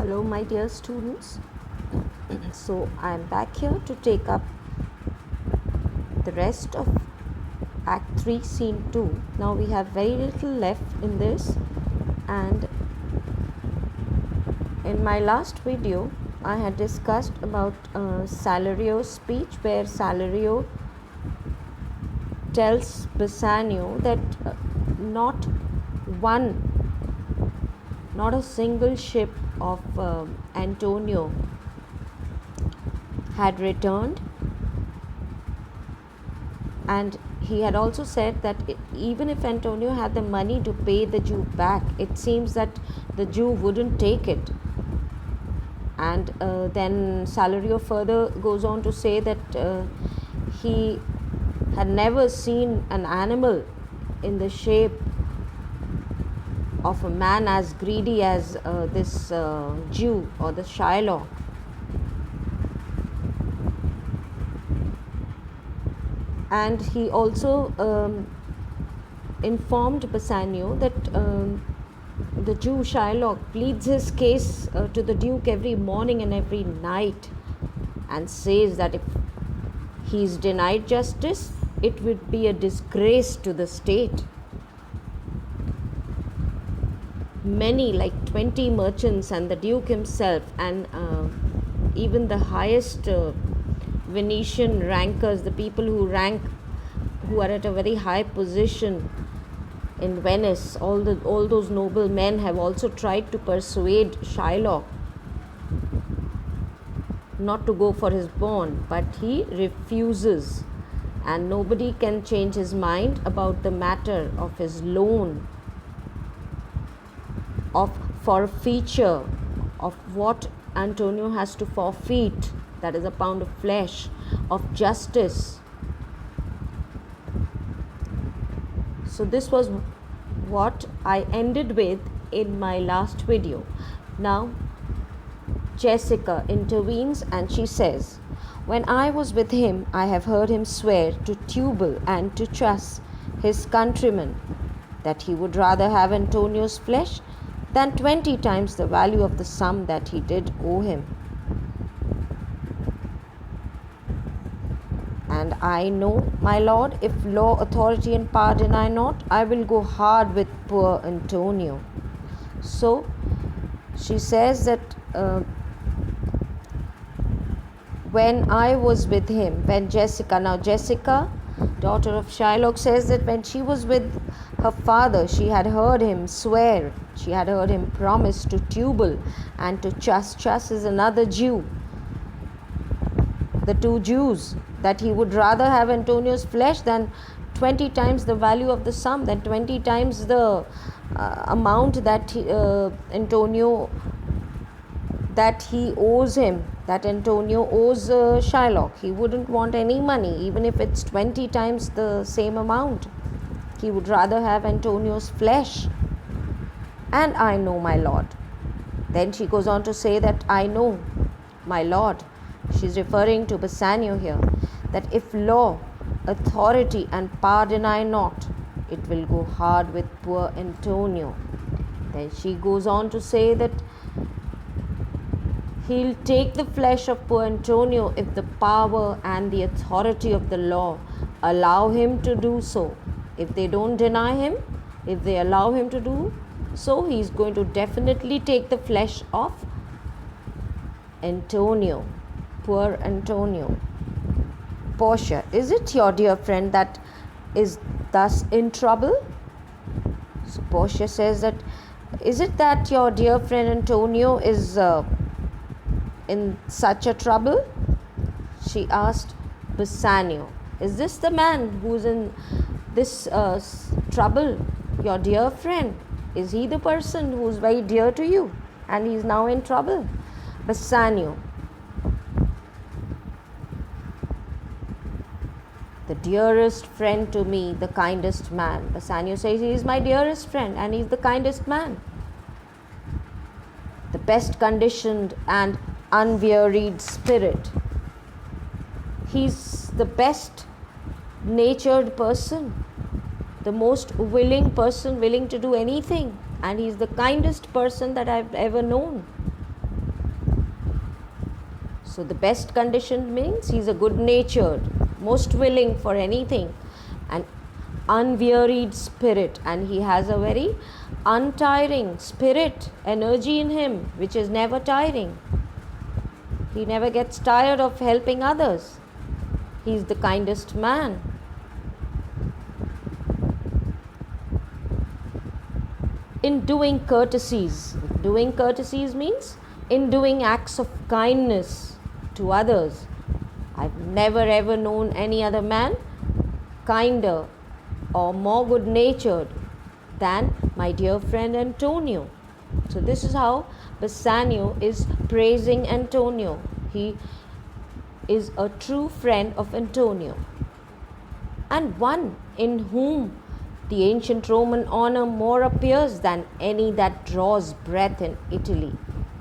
Hello my dear students. So I am back here to take up the rest of Act 3 Scene 2. Now we have very little left in this, and in my last video I had discussed about Salario's speech, where Salario tells Bassanio that not a single ship of Antonio had returned, and he had also said that even if Antonio had the money to pay the Jew back, it seems that the Jew wouldn't take it. And then Salario further goes on to say that he had never seen an animal in the shape of a man as greedy as this Jew or the Shylock. And he also informed Bassanio that the Jew Shylock pleads his case to the Duke every morning and every night, and says that if he is denied justice, it would be a disgrace to the state. Many, like 20 merchants and the Duke himself, and even the highest Venetian rankers, the people who are at a very high position in Venice, all those noble men have also tried to persuade Shylock not to go for his bond, but he refuses, and nobody can change his mind about the matter of his loan, of forfeiture, of what Antonio has to forfeit, that is a pound of flesh, of justice. So this was what I ended with in my last video. Now Jessica intervenes and she says, "When I was with him, I have heard him swear to Tubal and to Chas, his countrymen, that he would rather have Antonio's flesh than 20 times the value of the sum that he did owe him. And I know, my lord, if law, authority and power deny not, I will go hard with poor Antonio." So she says that when I was with him, when Jessica, daughter of Shylock, says that when she was with her father, she had heard him swear, she had heard him promise to Tubal and to Chas. Chas is another Jew, the two Jews, that he would rather have Antonio's flesh than 20 times the value of the sum, than 20 times the amount that Antonio, that he owes him, that Antonio owes Shylock. He wouldn't want any money, even if it's 20 times the same amount. He would rather have Antonio's flesh. "And I know, my lord." Then she goes on to say that I know, my lord. She's referring to Bassanio here, that if law, authority and power deny not, it will go hard with poor Antonio. Then she goes on to say that he'll take the flesh of poor Antonio if the power and the authority of the law allow him to do so. If they don't deny him, if they allow him to do so, he's going to definitely take the flesh of Antonio, poor Antonio. Portia, is it your dear friend that is thus in trouble? So Portia says that, is it that your dear friend Antonio is in such a trouble? She asked Bassanio, is this the man who's in this trouble, your dear friend? Is he the person who's very dear to you and he's now in trouble? Bassanio, the dearest friend to me, the kindest man. Bassanio says he is my dearest friend and he's the kindest man, the best conditioned and unwearied spirit. He's the best natured person, the most willing person, willing to do anything, and he's the kindest person that I've ever known. So the best condition means he's a good natured, most willing for anything, and unwearied spirit, and he has a very untiring spirit, energy in him, which is never tiring. He never gets tired of helping others. He's the kindest man. In doing courtesies. Doing courtesies means in doing acts of kindness to others. I've never ever known any other man kinder or more good natured than my dear friend Antonio. So this is how Bassanio is praising Antonio. He is a true friend of Antonio, and one in whom the ancient Roman honor more appears than any that draws breath in Italy.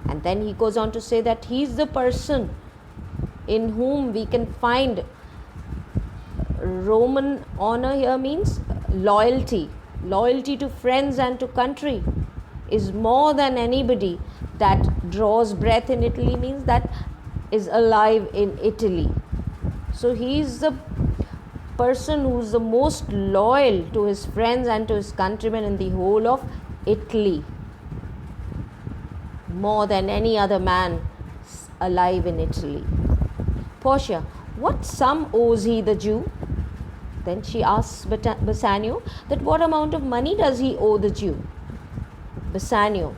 And then he goes on to say that he is the person in whom we can find Roman honor. Here means loyalty. Loyalty to friends and to country is more than anybody that draws breath in Italy, means that is alive in Italy. So he is the person who is the most loyal to his friends and to his countrymen in the whole of Italy, more than any other man alive in Italy. Portia, what sum owes he the Jew? Then she asks Bassanio that what amount of money does he owe the Jew? Bassanio,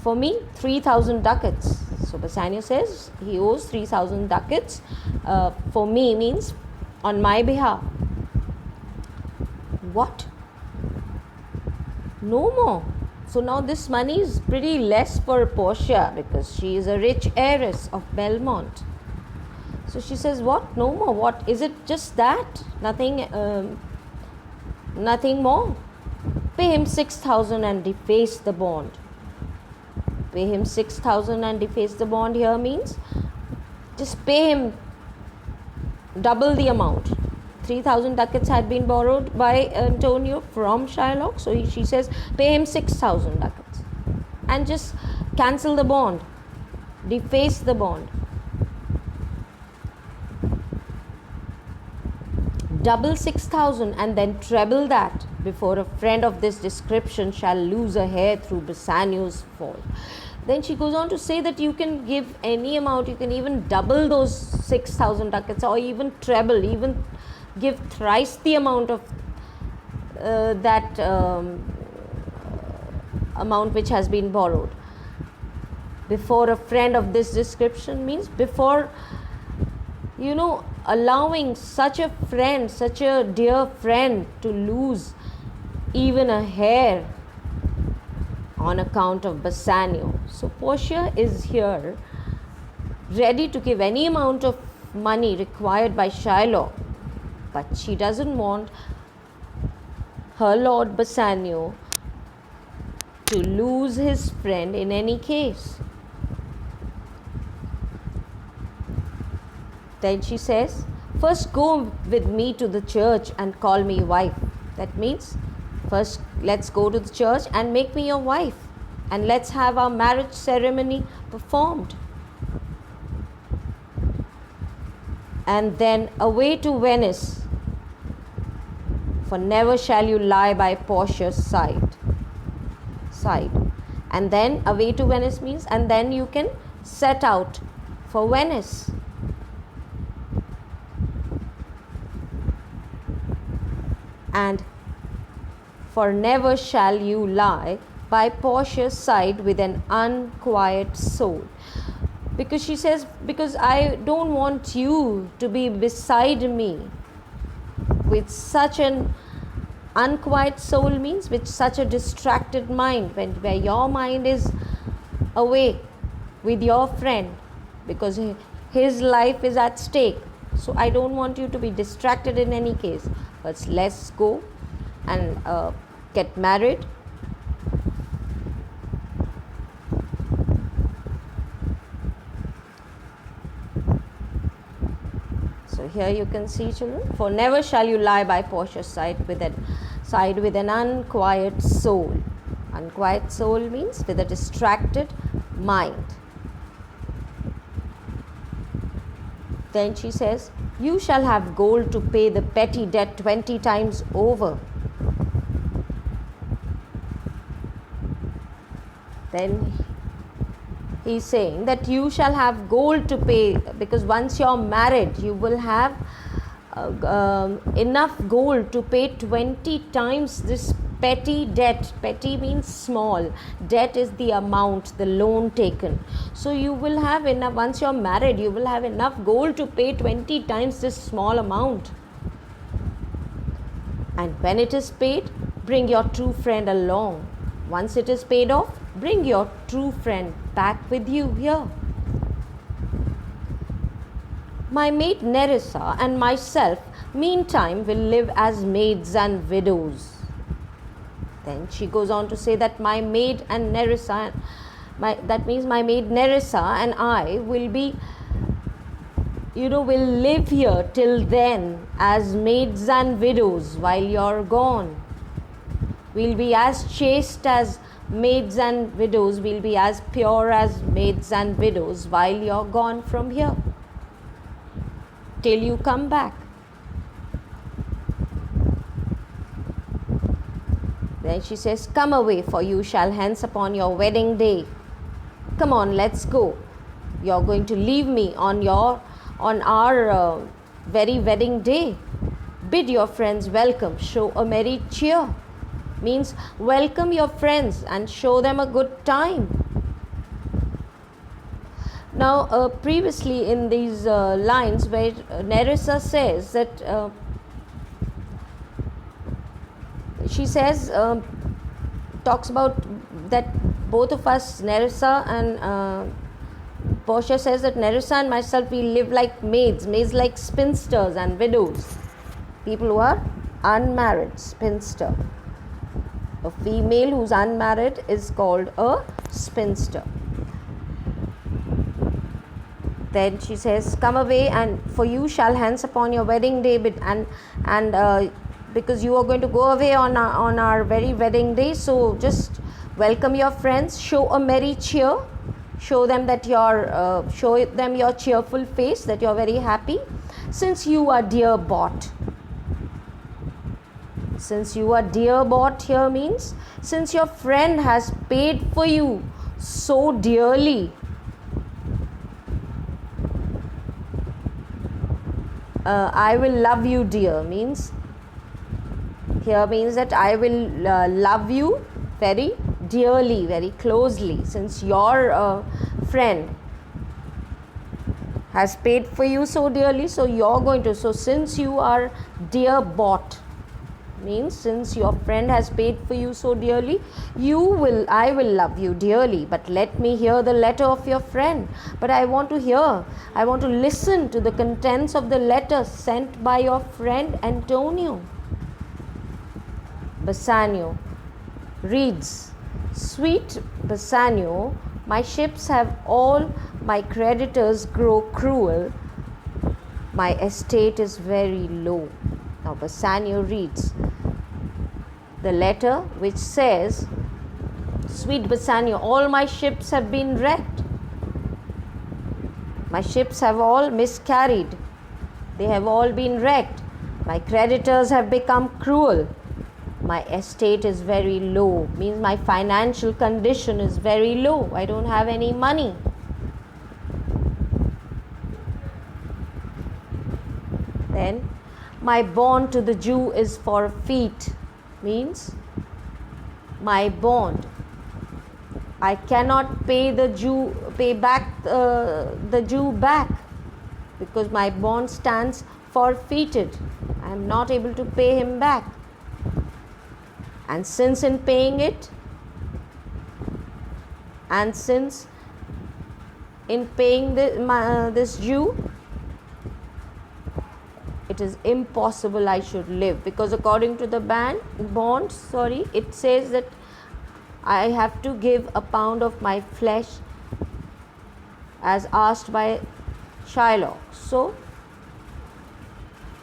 for me 3,000 ducats. So Bassanio says he owes 3,000 ducats for me, means on my behalf. What? No more. So now this money is pretty less for Portia because she is a rich heiress of Belmont. So she says, what? No more. What? Is it just that? Nothing more? Pay him 6,000 and deface the bond. Pay him 6,000 and deface the bond here means just pay him double the amount. 3,000 ducats had been borrowed by Antonio from Shylock. So she says, pay him 6,000 ducats and just cancel the bond, deface the bond. Double 6,000 and then treble that before a friend of this description shall lose a hair through Bassanio's fault. Then she goes on to say that you can give any amount, you can even double those 6,000 ducats or even treble, even give thrice the amount of that amount which has been borrowed. Before a friend of this description means before, allowing such a friend, such a dear friend to lose even a hair on account of Bassanio. So Portia is here ready to give any amount of money required by Shylock, but she doesn't want her lord Bassanio to lose his friend in any case. Then she says, first go with me to the church and call me wife. That means first let's go to the church and make me your wife, and let's have our marriage ceremony performed. And then away to Venice, for never shall you lie by Portia's side. And then away to Venice means, and then you can set out for Venice. And for never shall you lie by Portia's side with an unquiet soul. Because she says, because I don't want you to be beside me with such an unquiet soul, means with such a distracted mind, where your mind is away with your friend because his life is at stake. So I don't want you to be distracted in any case. But let's go and get married. So here you can see, children, for never shall you lie by Portia's side with an unquiet soul. Unquiet soul means with a distracted mind. Then she says, you shall have gold to pay the petty debt 20 times over. Then he's saying that you shall have gold to pay, because once you're married, you will have enough gold to pay 20 times this petty debt. Petty means small, debt is the amount, the loan taken. So you will have enough, once you're married, you will have enough gold to pay 20 times this small amount. And when it is paid, bring your true friend along. Once it is paid off, bring your true friend back with you here. My maid Nerissa and myself meantime will live as maids and widows. Then she goes on to say that my maid and Nerissa, that means my maid Nerissa and I will be, will live here till then as maids and widows while you're gone. We'll be as chaste as maids and widows, we'll be as pure as maids and widows while you're gone from here, till you come back. Then she says, come away, for you shall hence upon your wedding day. Come on, let's go. You're going to leave me on our very wedding day. Bid your friends welcome, show a merry cheer. Means welcome your friends and show them a good time. Now, previously in these lines where Nerissa says that she says, talks about that both of us, Nerissa and Portia says that Nerissa and myself, we live like maids like spinsters and widows, people who are unmarried, spinster. A female who's unmarried is called a spinster. Then she says, come away, and for you shall hence upon your wedding day, and because you are going to go away on our very wedding day, so just welcome your friends, show a merry cheer, show them your cheerful face, that you're very happy, since you are dear bought. Since you are dear bought here means since your friend has paid for you so dearly. I will love you dear means that I will love you very dearly, very closely, since your friend has paid for you so dearly, so you're going to, so since you are dear bought means since your friend has paid for you so dearly, I will love you dearly, but let me hear the letter of your friend. But I want to listen to the contents of the letter sent by your friend Antonio. Bassanio reads, sweet Bassanio, my ships have all, my creditors grow cruel, my estate is very low. Now Bassanio reads the letter which says, sweet Bassanio, all my ships have been wrecked. My ships have all miscarried. They have all been wrecked. My creditors have become cruel. My estate is very low, means my financial condition is very low. I don't have any money. Then, my bond to the Jew is forfeit, means my bond. I cannot pay the Jew back because my bond stands forfeited. I am not able to pay him back. And since in paying it, and since in paying this Jew, it is impossible I should live, because according to the bond, it says that I have to give a pound of my flesh as asked by Shylock. So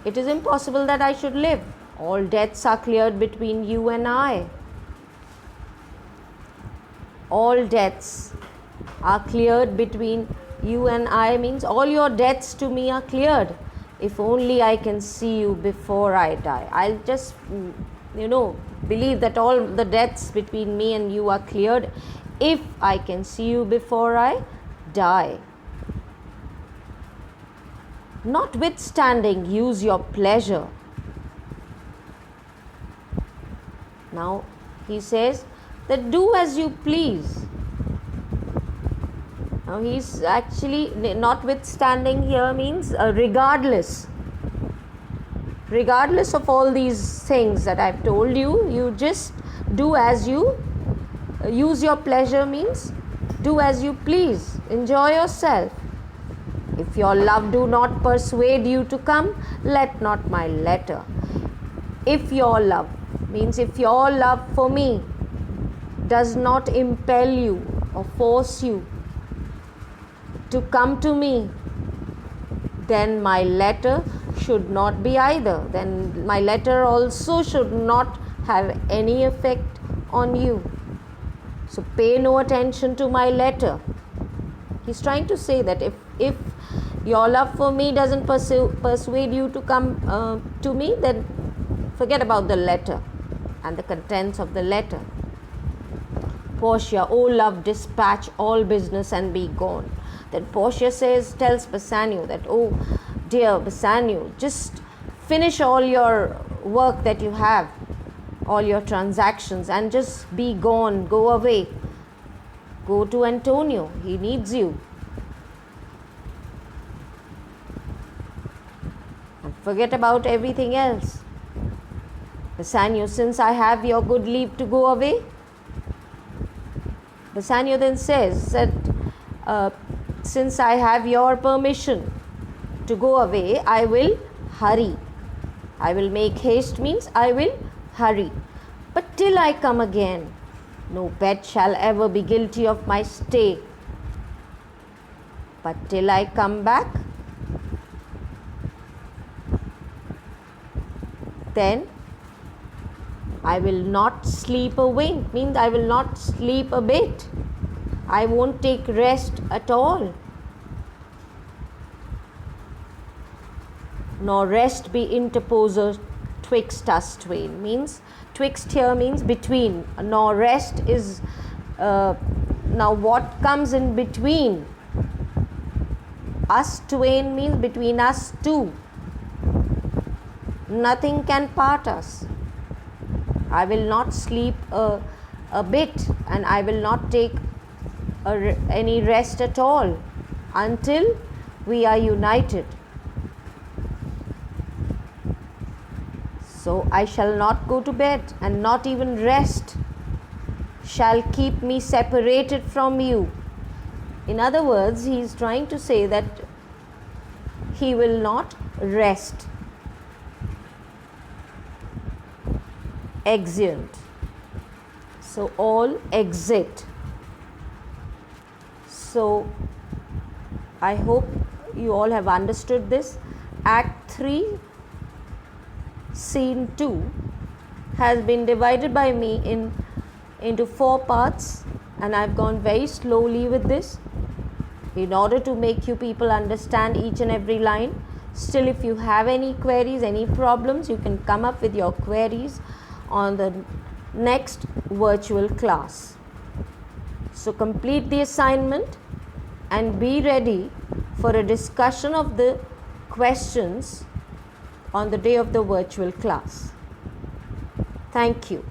it is impossible that I should live. All debts are cleared between you and I. All debts are cleared between You and I means all your debts to me are cleared. If only I can see you before I die. I'll just, believe that all the debts between me and you are cleared if I can see you before I die. Notwithstanding, use your pleasure. Now, he says that do as you please. Now, he's actually, notwithstanding here means regardless. Regardless of all these things that I've told you, you just do as you, use your pleasure means do as you please. Enjoy yourself. If your love do not persuade you to come, let not my letter. If your love means if your love for me does not impel you or force you to come to me, then my letter should not be either. Then my letter also should not have any effect on you. So pay no attention to my letter. He's trying to say that if your love for me doesn't persuade you to come to me, then forget about the letter and the contents of the letter. Portia, oh love, dispatch all business and be gone. Then Portia tells Bassanio that, oh dear Bassanio, just finish all your work that you have, all your transactions, and just be gone, go away. Go to Antonio, he needs you. And forget about everything else. Bassanio, since I have your good leave to go away. Bassanio then says that since I have your permission to go away, I will hurry. I will make haste means I will hurry. But till I come again, no pet shall ever be guilty of my stay. But till I come back, then I will not sleep a wink, means I will not sleep a bit. I won't take rest at all. Nor rest be interposer twixt us twain, means twixt here means between. Nor rest is now what comes in between us twain means between us two. Nothing can part us. I will not sleep a bit, and I will not take any rest at all until we are united. So I shall not go to bed, and not even rest shall keep me separated from you. In other words, he is trying to say that he will not rest. Exeunt. So all exit. So I hope you all have understood this. Act 3, Scene 2 has been divided by me into 4 parts, and I've gone very slowly with this in order to make you people understand each and every line. Still, if you have any queries, any problems, you can come up with your queries on the next virtual class. So complete the assignment and be ready for a discussion of the questions on the day of the virtual class. Thank you.